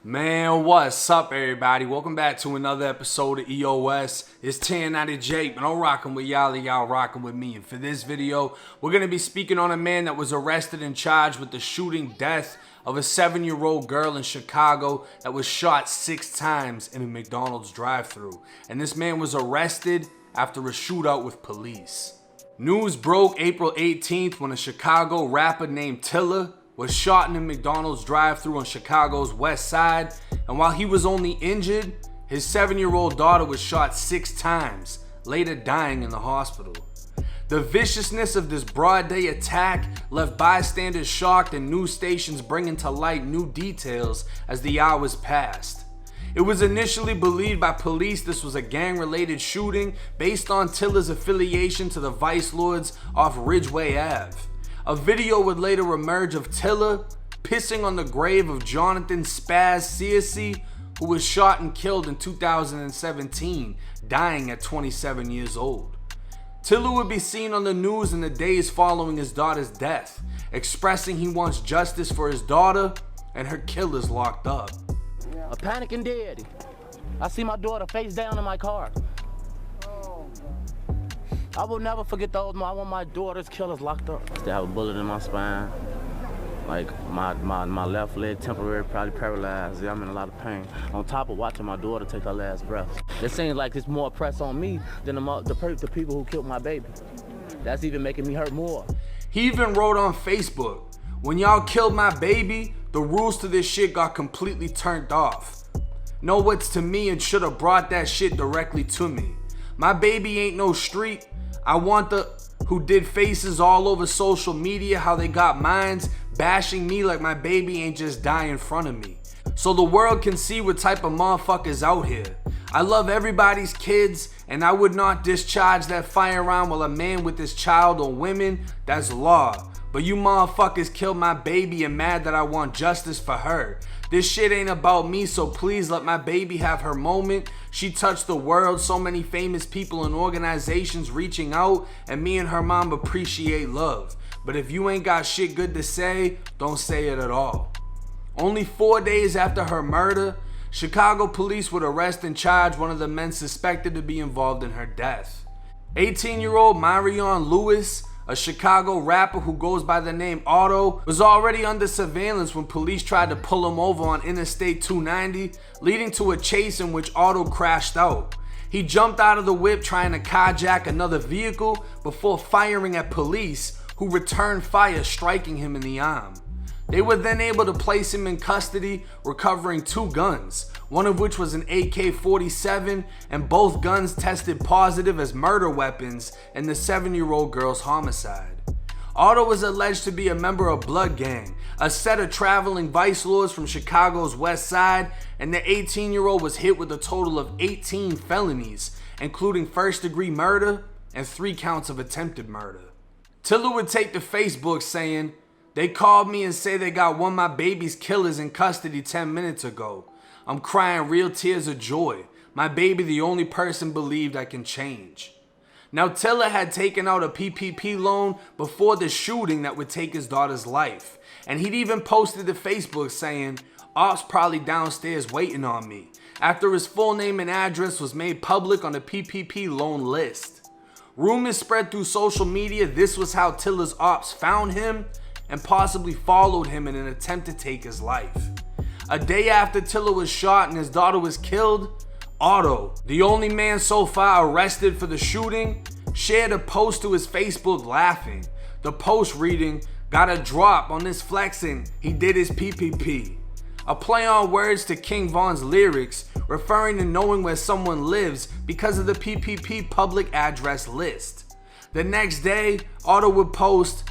Man, what's up, everybody? Welcome back to another episode of EOS. It's 10 out of Jake, but I'm rocking with y'all rocking with me. And for this video, we're going to be speaking on a man that was arrested and charged with the shooting death of a 7-year-old girl in Chicago that was shot 6 times in a McDonald's drive-thru. And this man was arrested after a shootout with police. News broke April 18th when a Chicago rapper named Tiller was shot in a McDonald's drive-thru on Chicago's west side, and while he was only injured, his 7-year-old daughter was shot 6 times, later dying in the hospital. The viciousness of this broad day attack left bystanders shocked and news stations bringing to light new details as the hours passed. It was initially believed by police this was a gang-related shooting based on Tiller's affiliation to the Vice Lords off Ridgeway Ave. A video would later emerge of Tiller pissing on the grave of Jonathan Spaz Searcy, who was shot and killed in 2017, dying at 27 years old. Tiller would be seen on the news in the days following his daughter's death, expressing he wants justice for his daughter and her killers locked up. A panicking daddy. I see my daughter face down in my car. I will never forget those. I want my daughter's killers locked up. I still have a bullet in my spine. Like my left leg temporarily probably paralyzed. Yeah, I'm in a lot of pain. On top of watching my daughter take her last breath. It seems like it's more press on me than the people who killed my baby. That's even making me hurt more. He even wrote on Facebook, "When y'all killed my baby, the rules to this shit got completely turned off. Know what's to me and should have brought that shit directly to me. My baby ain't no street. I want the who did faces all over social media how they got minds bashing me like my baby ain't just die in front of me. So the world can see what type of motherfuckers out here. I love everybody's kids and I would not discharge that firearm while a man with his child or women, that's law. But you motherfuckers killed my baby and mad that I want justice for her. This shit ain't about me, so please let my baby have her moment. She touched the world, so many famous people and organizations reaching out, and me and her mom appreciate love. But if you ain't got shit good to say, don't say it at all." Only 4 days after her murder, Chicago police would arrest and charge one of the men suspected to be involved in her death. 18-year-old Marion Lewis, a Chicago rapper who goes by the name Otto, was already under surveillance when police tried to pull him over on Interstate 290, leading to a chase in which Otto crashed out. He jumped out of the whip trying to carjack another vehicle before firing at police, who returned fire, striking him in the arm. They were then able to place him in custody, recovering 2 guns, one of which was an AK-47, and both guns tested positive as murder weapons in the 7-year-old girl's homicide. Otto was alleged to be a member of Bloodgang, a set of traveling vice lords from Chicago's west side, and the 18-year-old was hit with a total of 18 felonies, including first-degree murder and 3 counts of attempted murder. Tiller would take to Facebook saying, "They called me and say they got one of my baby's killers in custody 10 minutes ago. I'm crying real tears of joy. My baby the only person believed I can change." Now Tiller had taken out a PPP loan before the shooting that would take his daughter's life. And he'd even posted to Facebook saying, "Ops probably downstairs waiting on me," after his full name and address was made public on the PPP loan list. Rumors spread through social media this was how Tiller's ops found him and possibly followed him in an attempt to take his life. A day after Tiller was shot and his daughter was killed, Otto, the only man so far arrested for the shooting, shared a post to his Facebook laughing. The post reading, "Got a drop on this flexing, he did his PPP." A play on words to King Von's lyrics, referring to knowing where someone lives because of the PPP public address list. The next day, Otto would post,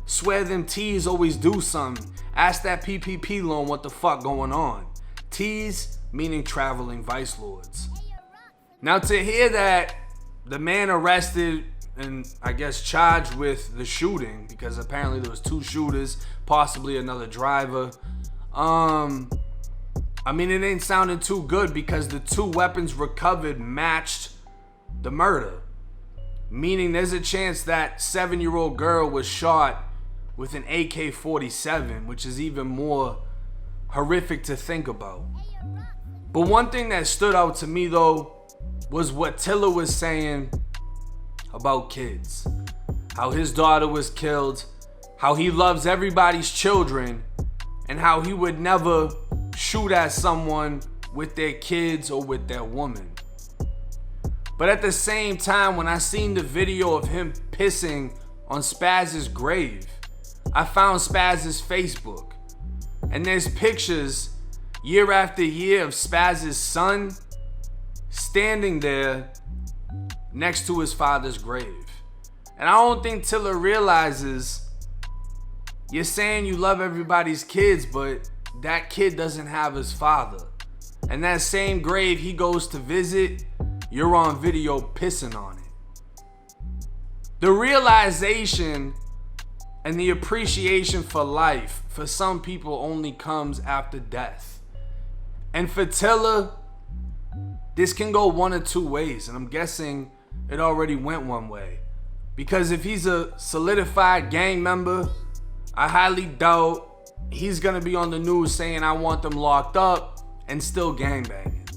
"Swear them T's always do something. Ask that PPP loan what the fuck going on." T's meaning traveling vice lords. Now to hear that the man arrested and I guess charged with the shooting, because apparently there was 2 shooters, possibly another driver. I mean, it ain't sounding too good because the 2 weapons recovered matched the murder. Meaning there's a chance that 7-year-old girl was shot with an AK-47, which is even more horrific to think about. But one thing that stood out to me though was what Tiller was saying about kids. How his daughter was killed, how he loves everybody's children, and how he would never shoot at someone with their kids or with their woman. But at the same time, when I seen the video of him pissing on Spaz's grave, I found Spaz's Facebook. And there's pictures year after year of Spaz's son standing there next to his father's grave. And I don't think Tiller realizes you're saying you love everybody's kids, but that kid doesn't have his father. And that same grave he goes to visit, you're on video pissing on it. The realization and the appreciation for life for some people only comes after death. And for Tiller, this can go one of two ways, and I'm guessing it already went one way. Because if he's a solidified gang member, I highly doubt he's gonna be on the news saying I want them locked up and still gangbanging.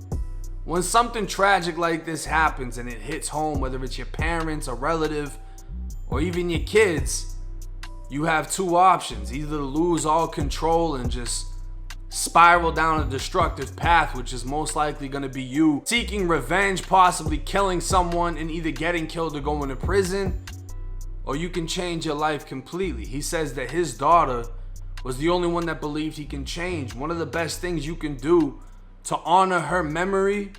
When something tragic like this happens and it hits home, whether it's your parents, a relative, or even your kids, you have two options. Either lose all control and just spiral down a destructive path, which is most likely going to be you seeking revenge, possibly killing someone and either getting killed or going to prison, or you can change your life completely. He says that his daughter was the only one that believed he can change. One of the best things you can do to honor her memory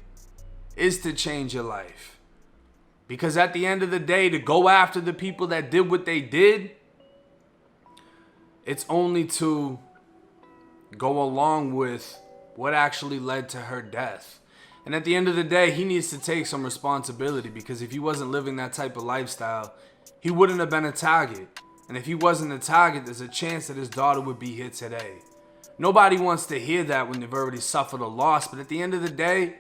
is to change your life. Because at the end of the day, to go after the people that did what they did, it's only to go along with what actually led to her death. And at the end of the day, he needs to take some responsibility, because if he wasn't living that type of lifestyle, he wouldn't have been a target. And if he wasn't a target, there's a chance that his daughter would be here today. Nobody wants to hear that when they've already suffered a loss, but at the end of the day,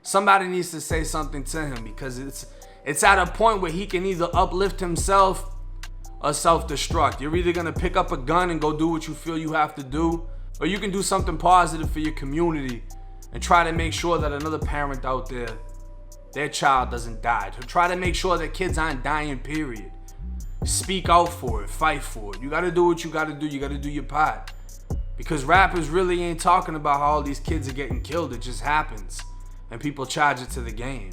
somebody needs to say something to him, because it's at a point where he can either uplift himself or self-destruct. You're either gonna pick up a gun and go do what you feel you have to do, or you can do something positive for your community and try to make sure that another parent out there, their child doesn't die. To try to make sure that kids aren't dying, period. Speak out for it, fight for it. You gotta do what you gotta do. You gotta do your part. Because rappers really ain't talking about how all these kids are getting killed. It just happens. And people charge it to the game.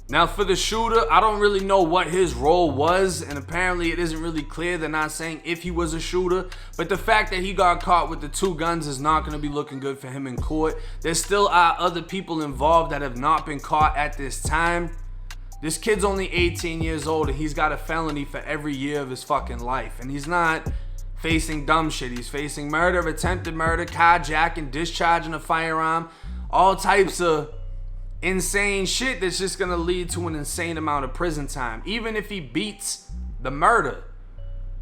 Now for the shooter, I don't really know what his role was, and apparently it isn't really clear. They're not saying if he was a shooter, but the fact that he got caught with the two guns is not going to be looking good for him in court. There still are other people involved that have not been caught at this time. This kid's only 18 years old and he's got a felony for every year of his fucking life, and he's not facing dumb shit. He's facing murder, attempted murder, carjacking, discharging a firearm, all types of insane shit that's just gonna lead to an insane amount of prison time. Even if he beats the murder,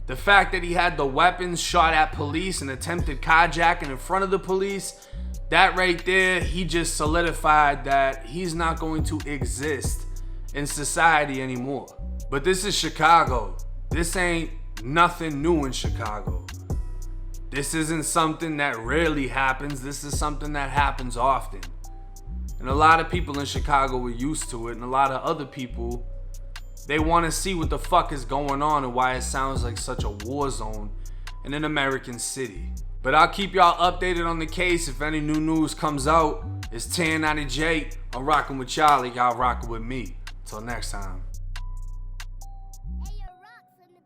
the fact that he had the weapons, shot at police, and attempted carjacking in front of the police, that right there, he just solidified that he's not going to exist in society anymore. But this is Chicago. This ain't nothing new in Chicago. This isn't something that rarely happens. This is something that happens often. And a lot of people in Chicago were used to it, and a lot of other people, they want to see what the fuck is going on and why it sounds like such a war zone in an American city. But I'll keep y'all updated on the case if any new news comes out. It's 10 out of J. I'm rocking with y'all, y'all rocking with me. Till next time.